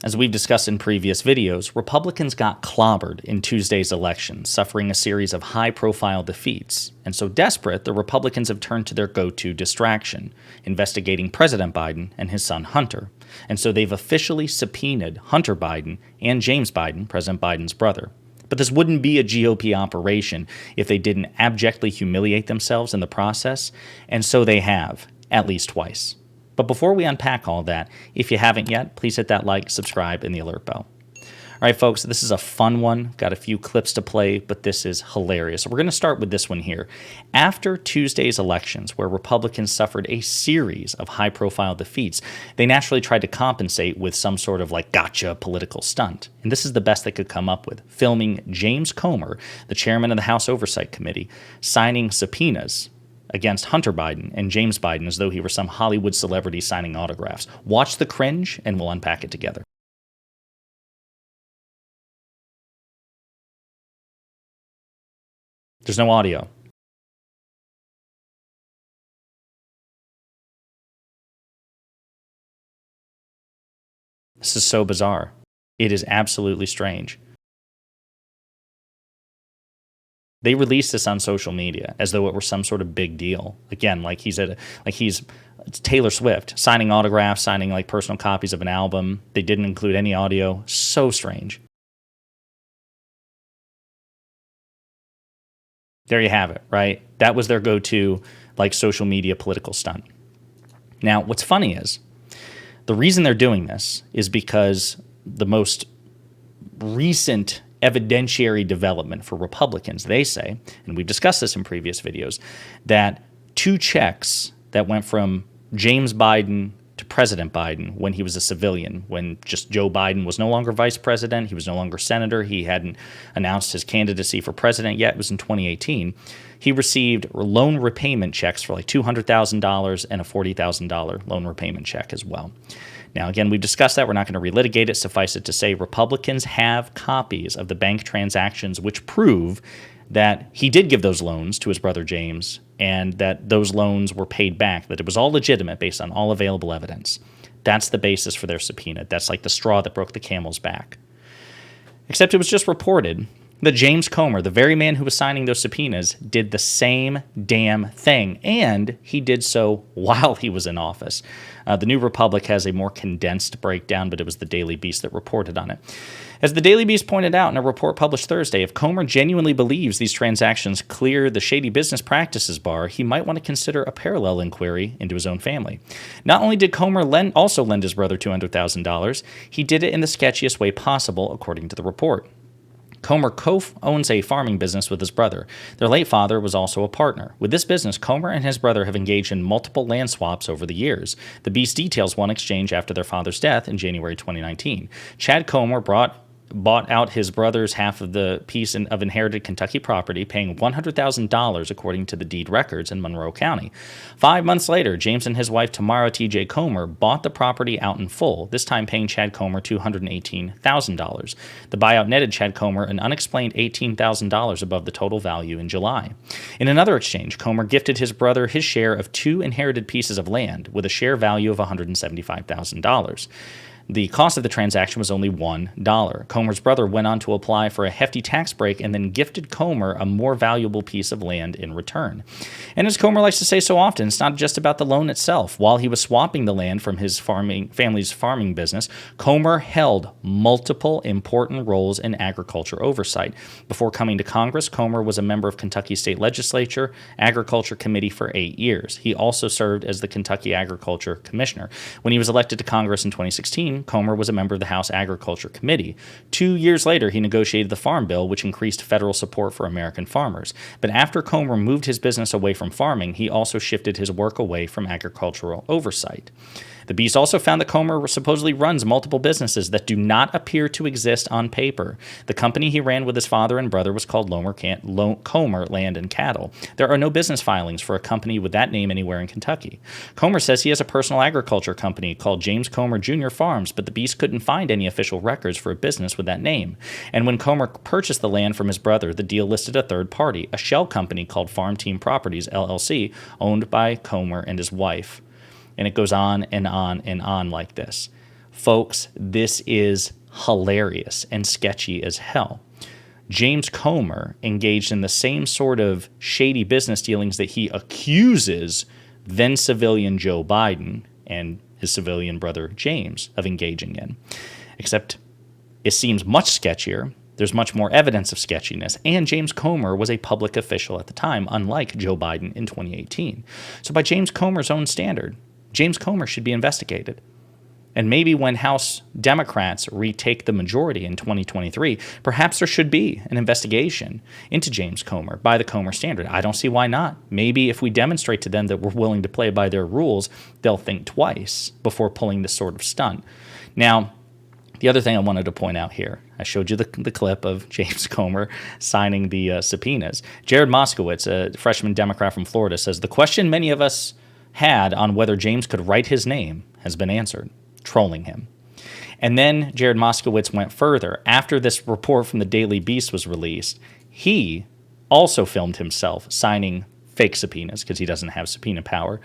As we've discussed in previous videos, Republicans got clobbered in Tuesday's election, suffering a series of high-profile defeats. And so desperate, the Republicans have turned to their go-to distraction, investigating President Biden and his son Hunter. And so they've officially subpoenaed Hunter Biden and James Biden, President Biden's brother. But this wouldn't be a GOP operation if they didn't abjectly humiliate themselves in the process, and so they have, at least twice. But before we unpack all that, if you haven't yet, please hit that like, subscribe, and the alert bell. All right, folks, this is a fun one. Got a few clips to play, but this is hilarious. We're going to start with this one here. After Tuesday's elections, where Republicans suffered a series of high-profile defeats, they naturally tried to compensate with some sort of gotcha political stunt. And this is the best they could come up with, filming James Comer, the chairman of the House Oversight Committee, signing subpoenas against Hunter Biden and James Biden as though he were some Hollywood celebrity signing autographs. Watch the cringe, and we'll unpack it together. There's no audio. This is so bizarre. It is absolutely strange. They released this on social media as though it were some sort of big deal. Again, it's Taylor Swift signing autographs, signing personal copies of an album. They didn't include any audio. So strange. There you have it, right? That was their go-to social media political stunt. Now, what's funny is the reason they're doing this is because the most recent evidentiary development for Republicans, they say, and we've discussed this in previous videos, that 2 checks that went from James Biden to President Biden when he was a civilian, when just Joe Biden was no longer vice president, he was no longer senator, he hadn't announced his candidacy for president yet, it was in 2018, he received loan repayment checks for $200,000 and a $40,000 loan repayment check as well. Now, again, we've discussed that. We're not going to relitigate it. Suffice it to say, Republicans have copies of the bank transactions which prove that he did give those loans to his brother James and that those loans were paid back, that it was all legitimate based on all available evidence. That's the basis for their subpoena. That's like the straw that broke the camel's back. Except it was just reported that James Comer, the very man who was signing those subpoenas, did the same damn thing, and he did so while he was in office. The New Republic has a more condensed breakdown, but it was the Daily Beast that reported on it. As the Daily Beast pointed out in a report published Thursday, if Comer genuinely believes these transactions clear the shady business practices bar, he might want to consider a parallel inquiry into his own family. Not only did Comer also lend his brother $200,000, he did it in the sketchiest way possible, according to the report. Comer co-owns a farming business with his brother. Their late father was also a partner. With this business, Comer and his brother have engaged in multiple land swaps over the years. The Beast details one exchange after their father's death in January 2019. Chad Comer bought out his brother's half of the piece of inherited Kentucky property, paying $100,000 according to the deed records in Monroe County. 5 months later, James and his wife Tamara T.J. Comer bought the property out in full, this time paying Chad Comer $218,000. The buyout netted Chad Comer an unexplained $18,000 above the total value in July. In another exchange, Comer gifted his brother his share of 2 inherited pieces of land with a share value of $175,000. The cost of the transaction was only $1. Comer's brother went on to apply for a hefty tax break and then gifted Comer a more valuable piece of land in return. And as Comer likes to say so often, it's not just about the loan itself. While he was swapping the land from his family's farming business, Comer held multiple important roles in agriculture oversight. Before coming to Congress, Comer was a member of Kentucky State Legislature Agriculture Committee for 8 years. He also served as the Kentucky Agriculture Commissioner. When he was elected to Congress in 2016, Comer was a member of the House Agriculture Committee. 2 years later, he negotiated the Farm Bill, which increased federal support for American farmers. But after Comer moved his business away from farming, he also shifted his work away from agricultural oversight. The Beast also found that Comer supposedly runs multiple businesses that do not appear to exist on paper. The company he ran with his father and brother was called Comer Land and Cattle. There are no business filings for a company with that name anywhere in Kentucky. Comer says he has a personal agriculture company called James Comer Jr. Farms, but the Beast couldn't find any official records for a business with that name. And when Comer purchased the land from his brother, the deal listed a third party, a shell company called Farm Team Properties, LLC, owned by Comer and his wife. And it goes on and on and on like this. Folks, this is hilarious and sketchy as hell. James Comer engaged in the same sort of shady business dealings that he accuses then civilian Joe Biden and his civilian brother James of engaging in. Except it seems much sketchier. There's much more evidence of sketchiness. And James Comer was a public official at the time, unlike Joe Biden in 2018. So by James Comer's own standard, James Comer should be investigated. And maybe when House Democrats retake the majority in 2023, perhaps there should be an investigation into James Comer by the Comer standard. I don't see why not. Maybe if we demonstrate to them that we're willing to play by their rules, they'll think twice before pulling this sort of stunt. Now, the other thing I wanted to point out here, I showed you the clip of James Comer signing the subpoenas. Jared Moscowitz, a freshman Democrat from Florida, says, the question many of us had on whether James could write his name has been answered. Trolling him. And then Jared Moscowitz went further. After this report from the Daily Beast was released, he also filmed himself signing fake subpoenas, because he doesn't have subpoena power,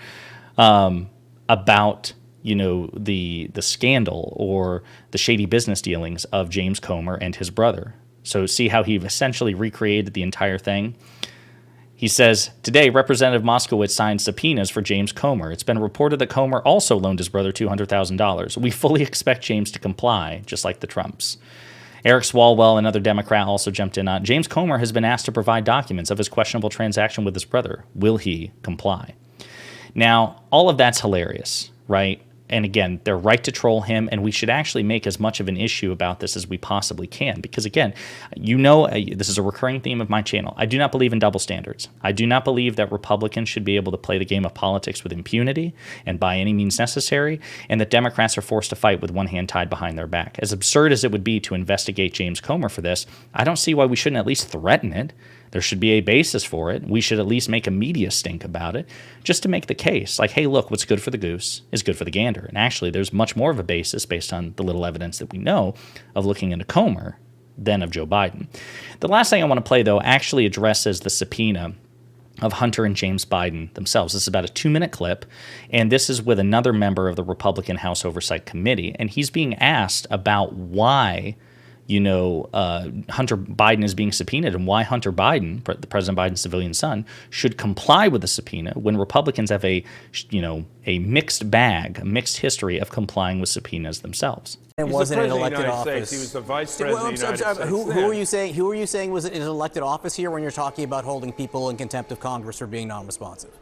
about the scandal or the shady business dealings of James Comer and his brother. So see how he essentially recreated the entire thing? He says, today, Representative Moscowitz signed subpoenas for James Comer. It's been reported that Comer also loaned his brother $200,000. We fully expect James to comply, just like the Trumps. Eric Swalwell, another Democrat, also jumped in on, James Comer has been asked to provide documents of his questionable transaction with his brother. Will he comply? Now, all of that's hilarious, right? And again, they're right to troll him, and we should actually make as much of an issue about this as we possibly can. Because again, this is a recurring theme of my channel. I do not believe in double standards. I do not believe that Republicans should be able to play the game of politics with impunity and by any means necessary, and that Democrats are forced to fight with one hand tied behind their back. As absurd as it would be to investigate James Comer for this, I don't see why we shouldn't at least threaten it. There should be a basis for it. We should at least make a media stink about it just to make the case. Like, hey, look, what's good for the goose is good for the gander. And actually, there's much more of a basis based on the little evidence that we know of looking into Comer than of Joe Biden. The last thing I want to play, though, actually addresses the subpoena of Hunter and James Biden themselves. This is about a 2-minute clip, and this is with another member of the Republican House Oversight Committee, and he's being asked about why Hunter Biden is being subpoenaed and why Hunter Biden, President Biden's civilian son, should comply with the subpoena when Republicans have a mixed bag, a mixed history of complying with subpoenas themselves. And wasn't an elected office. He was the vice president of the United States. Who are you saying? Who are you saying was in an elected office here when you're talking about holding people in contempt of Congress for being non-responsive?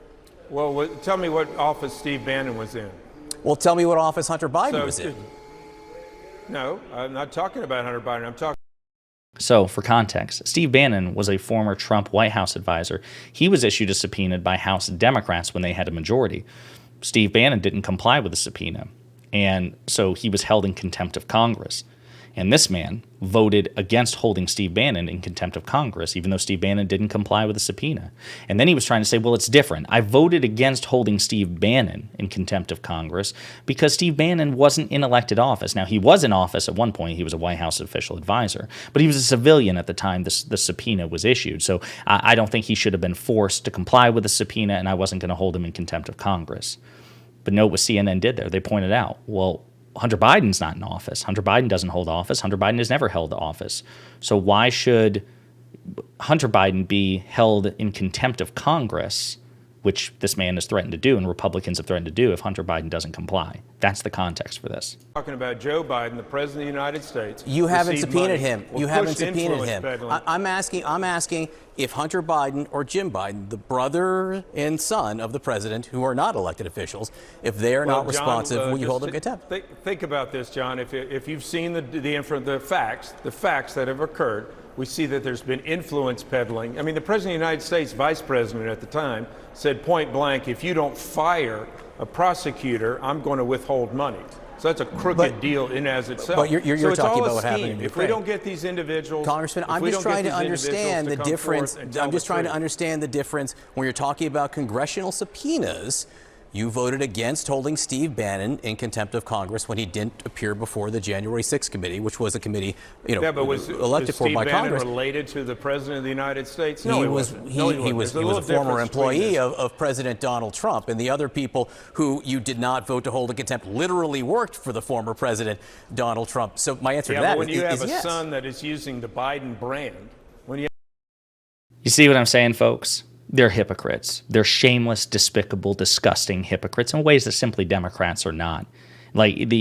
Well, tell me what office Steve Bannon was in. Well, tell me what office Hunter Biden was in. No, I'm not talking about Hunter Biden. I'm talking. So, for context, Steve Bannon was a former Trump White House advisor. He was issued a subpoena by House Democrats when they had a majority. Steve Bannon didn't comply with the subpoena, and so he was held in contempt of Congress. And this man voted against holding Steve Bannon in contempt of Congress, even though Steve Bannon didn't comply with the subpoena. And then he was trying to say, well, it's different. I voted against holding Steve Bannon in contempt of Congress because Steve Bannon wasn't in elected office. Now, he was in office at one point. He was a White House official advisor, but he was a civilian at the time the subpoena was issued. So I don't think he should have been forced to comply with the subpoena, and I wasn't going to hold him in contempt of Congress. But note what CNN did there. They pointed out, well, Hunter Biden's not in office. Hunter Biden doesn't hold office. Hunter Biden has never held office. So why should Hunter Biden be held in contempt of Congress, which this man has threatened to do and Republicans have threatened to do if Hunter Biden doesn't comply? That's the context for this. Talking about Joe Biden, the president of the United States. You haven't subpoenaed him. You haven't subpoenaed him. I'm asking if Hunter Biden or Jim Biden, the brother and son of the president, who are not elected officials, if they are not responsive, will you hold them in contempt? Think about this, John. If you've seen the facts that have occurred, we see that there's been influence peddling. I mean, the president of the United States, vice president at the time, said point blank, if you don't fire a prosecutor, I'm going to withhold money. So that's a crooked deal in as itself. But you're talking about what happened in Ukraine. If we don't get these individuals, Congressman, I'm just trying to understand the difference. I'm just trying to understand the difference when you're talking about congressional subpoenas. You voted against holding Steve Bannon in contempt of Congress when he didn't appear before the January 6th committee, which was a committee, elected for by Congress. Steve Bannon related to the President of the United States? No, he was a former employee of President Donald Trump, and the other people who you did not vote to hold in contempt literally worked for the former President Donald Trump. So my answer to that when you have a yes. son that is using the Biden brand, You see what I'm saying, folks? They're hypocrites. They're shameless, despicable, disgusting hypocrites in ways that simply Democrats are not. Like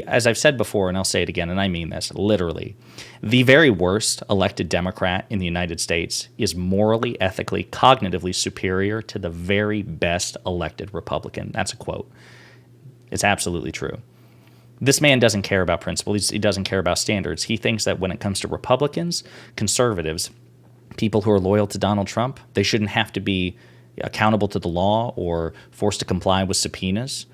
as I've said before, and I'll say it again, and I mean this literally, the very worst elected Democrat in the United States is morally, ethically, cognitively superior to the very best elected Republican. That's a quote. It's absolutely true. This man doesn't care about principles. He doesn't care about standards. He thinks that when it comes to Republicans, conservatives, people who are loyal to Donald Trump, they shouldn't have to be accountable to the law or forced to comply with subpoenas.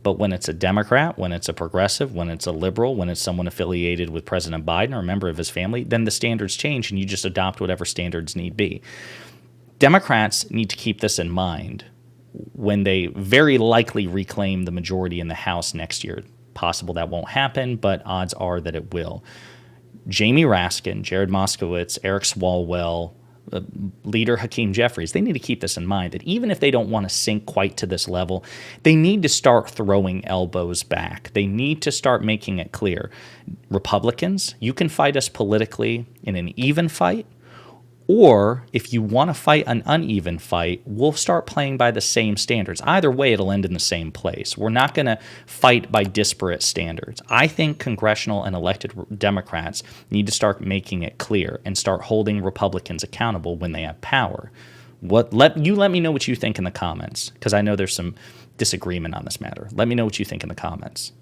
But when it's a Democrat, when it's a progressive, when it's a liberal, when it's someone affiliated with President Biden or a member of his family, then the standards change and you just adopt whatever standards need be. Democrats need to keep this in mind when they very likely reclaim the majority in the House next year. Possible that won't happen, but odds are that it will. Jamie Raskin, Jared Moscowitz, Eric Swalwell, leader Hakeem Jeffries, they need to keep this in mind, that even if they don't want to sink quite to this level, they need to start throwing elbows back. They need to start making it clear. Republicans, you can fight us politically in an even fight, or if you want to fight an uneven fight, we'll start playing by the same standards. Either way, it'll end in the same place. We're not going to fight by disparate standards. I think congressional and elected Democrats need to start making it clear and start holding Republicans accountable when they have power. Let me know what you think in the comments, because I know there's some disagreement on this matter. Let me know what you think in the comments.